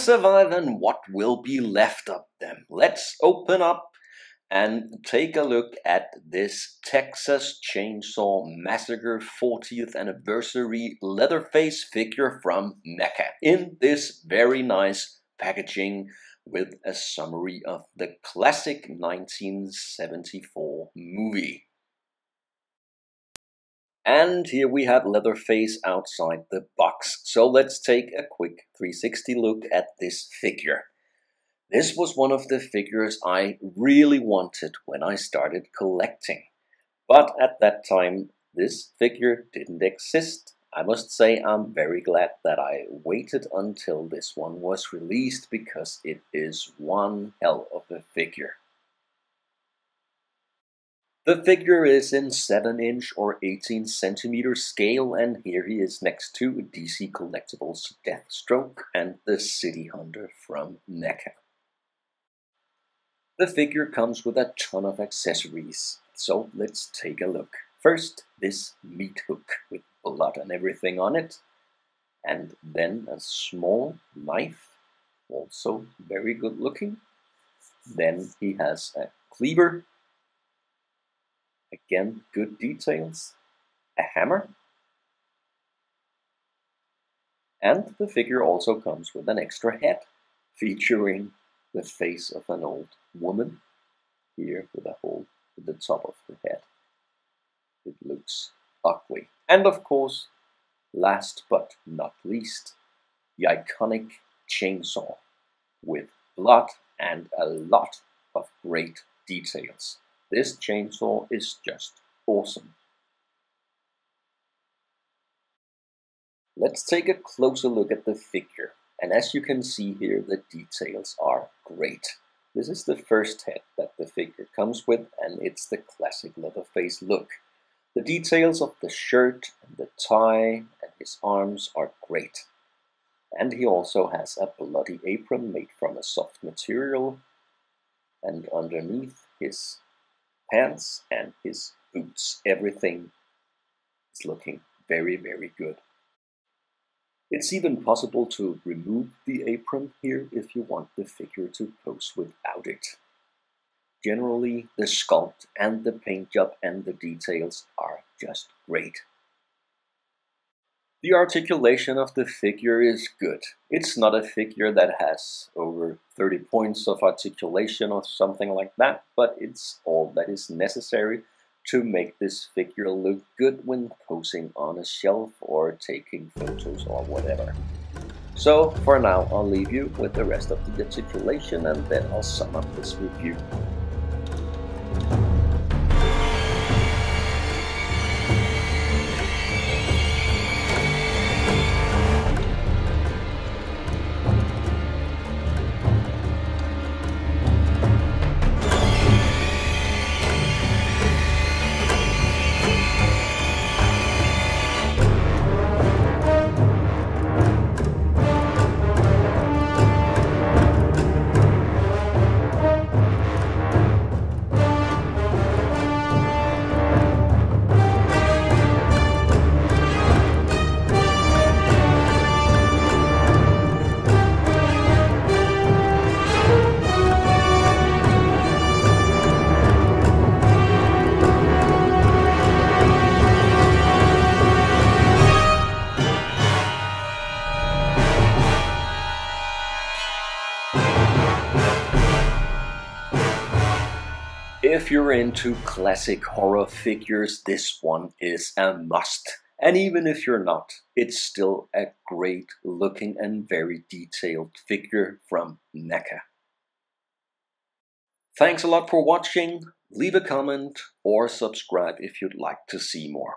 survive and what will be left of them? Let's open up and take a look at this Texas Chainsaw Massacre 40th anniversary Leatherface figure from NECA in this very nice packaging with a summary of the classic 1974 movie. And here we have Leatherface outside the box. So let's take a quick 360 look at this figure. This was one of the figures I really wanted when I started collecting. But at that time, this figure didn't exist. I must say I'm very glad that I waited until this one was released because it is one hell of a figure. The figure is in 7-inch or 18cm scale, and here he is next to DC Collectibles Deathstroke and the City Hunter from NECA. The figure comes with a ton of accessories, so let's take a look. First, this meat hook with blood and everything on it, and then a small knife, also very good looking. Then he has a cleaver, again good details, a hammer, and the figure also comes with an extra head featuring the face of an old woman here with a hole at the top of the head. It looks ugly. And of course, last but not least, the iconic chainsaw with blood and a lot of great details. This chainsaw is just awesome. Let's take a closer look at the figure. And as you can see here, the details are great. This is the first head that the figure comes with, and it's the classic Leatherface look. The details of the shirt and the tie and his arms are great. And he also has a bloody apron made from a soft material, and underneath his pants and his boots, everything is looking very, very good. It's even possible to remove the apron here if you want the figure to pose without it. Generally, the sculpt and the paint job and the details are just great. The articulation of the figure is good. It's not a figure that has over 30 points of articulation or something like that, but it's all that is necessary to make this figure look good when posing on a shelf or taking photos or whatever. So for now, I'll leave you with the rest of the articulation and then I'll sum up this review. If you're into classic horror figures, this one is a must. And even if you're not, it's still a great looking and very detailed figure from NECA. Thanks a lot for watching. Leave a comment or subscribe if you'd like to see more.